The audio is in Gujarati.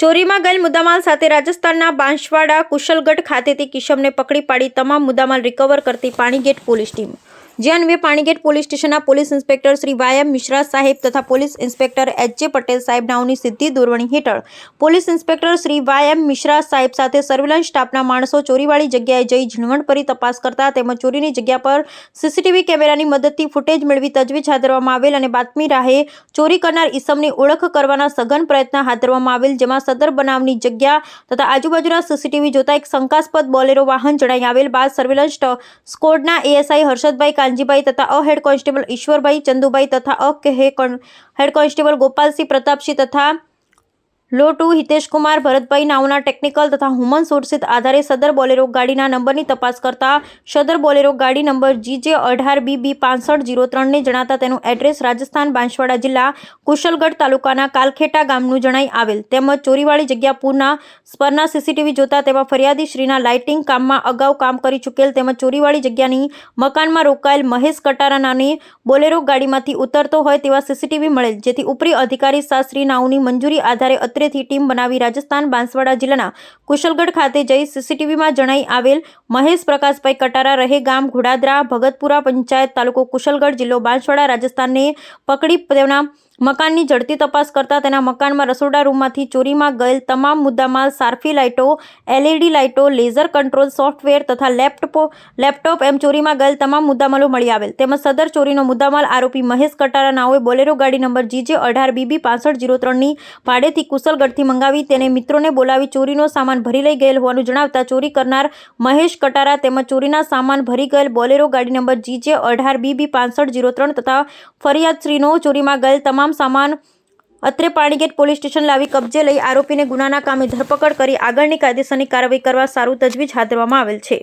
ચોરીમાં ગયેલ મુદ્દામાલ સાથે રાજસ્થાનના બાંસવાડા કુશલગઢ ખાતેથી કિશમને પકડી પાડી તમામ મુદ્દામાલ રિકવર કરતી પાણીગેટ પોલીસ ટીમ। જે અન્વયે પાણીગેટ પોલીસ સ્ટેશનના પોલીસ ઇન્સ્પેક્ટર શ્રી વાયમ મિશ્રા સાહેબ તથા પોલીસ ઇન્સ્પેક્ટર એચ.જે. પટેલ સાહેબ નાઓની સીધી દોરવણી હેઠળ પોલીસ ઇન્સ્પેક્ટર શ્રી વાયમ મિશ્રા સાહેબ સાથે સર્વેલન્સ સ્ટાફના માણસો ચોરીવાળી જગ્યાએ જઈ ઝીણવટભરી તપાસ કરતા તેમજ ચોરીની જગ્યા પર સીસીટીવી કેમેરાની મદદથી ફૂટેજ મેળવી તજવીજ હાથ ધરવામાં આવેલ અને બાતમી રાહે ચોરી કરનાર ઈસમની ઓળખ કરવાના સઘન પ્રયત્ન હાથ ધરવામાં આવેલ, જેમાં સદર બનાવની જગ્યા તથા આજુબાજુના સીસીટીવી જોતા એક શંકાસ્પદ બોલેરો વાહન જણાઈ આવેલ બાદ સર્વેલન્સ સ્કોડના એએસઆઈ હર્ષદભાઈ કાનજીભાઈ તથા હેડ કોન્સ્ટેબલ ઈશ્વરભાઈ ચંદુભાઈ તથા હેડ કોન્સ્ટેબલ ગોપાલસિંહ પ્રતાપસિંહ તથા લો 2 હિતેશકુમાર ભરતભાઈ નાઓના ટેકનિકલ તથા હુમન સોર્સિત આધારે સદર બોલેરો ગાડીના નંબરની તપાસ કરતા સદર બોલેરો ગાડી નંબર GJ18BB 6503 ને જણાતા તેનું એડ્રેસ રાજસ્થાન બાંસવાડા જિલ્લા કુશલગઢ તાલુકાના કાલખેટા ગામનું જણાઈ આવેલ, તેમજ ચોરીવાળી જગ્યા પરના સીસીટીવી જોતા તેમાં ફરિયાદી શ્રીના લાઇટિંગ કામમાં અગાઉ કામ કરી ચૂકેલ તેમજ ચોરીવાળી જગ્યાની મકાનમાં રોકાયેલ મહેશ કટારા નાની બોલેરો ગાડીમાંથી ઉતરતો હોય તેવા સીસીટીવી મળેલ, જેથી ઉપરી અધિકારી શાસ્ત્રી નાઓની મંજૂરી આધારે થી ટીમ બનાવી રાજસ્થાન બાંસવાડા જિલ્લાના કુશલગઢ ખાતે જઈ સીસીટીવીમાં જણાઈ આવેલ મહેશ પ્રકાશભાઈ કટારા રહે ગામ ઘોડાદરા ભગતપુરા પંચાયત તાલુકો કુશલગઢ જિલ્લો બાંસવાડા રાજસ્થાનને પકડી તેના મકાનની ઝડપી તપાસ કરતા તેના મકાનમાં રસોડા રૂમમાંથી ચોરીમાં ગયેલ તમામ મુદ્દામાલ સારફી લાઇટો, LED લાઇટો, લેઝર કંટ્રોલ સોફ્ટવેર તથા લેપટોપ એમ ચોરીમાં ગયેલ તમામ મુદ્દામાલો મળી આવેલ, તેમજ સદર ચોરીનો મુદ્દામાલ આરોપી મહેશ કટારા નાઓએ બોલેરો ગાડી નંબર GJ18BB 6503 ની ભાડેથી કુશલગઢથી મંગાવી તેને મિત્રોને બોલાવી ચોરીનો સામાન ભરી લઈ ગયેલ હોવાનું જણાવતા ચોરી કરનાર મહેશ કટારા તેમજ ચોરીના સામાન ભરી ગયેલ બોલેરો ગાડી નંબર GJ18BB 6503 તથા ફરિયાદશ્રીનો ચોરીમાં ગયેલ તમામ સામાન અત્રે પાણીગેટ પોલીસ સ્ટેશન લાવી કબજે લઈ આરોપીને ગુનાના કામે ધરપકડ કરી આગળની કાયદેસરની કાર્યવાહી કરવા સારું તજવીજ હાથ ધરવામાં આવેલ છે।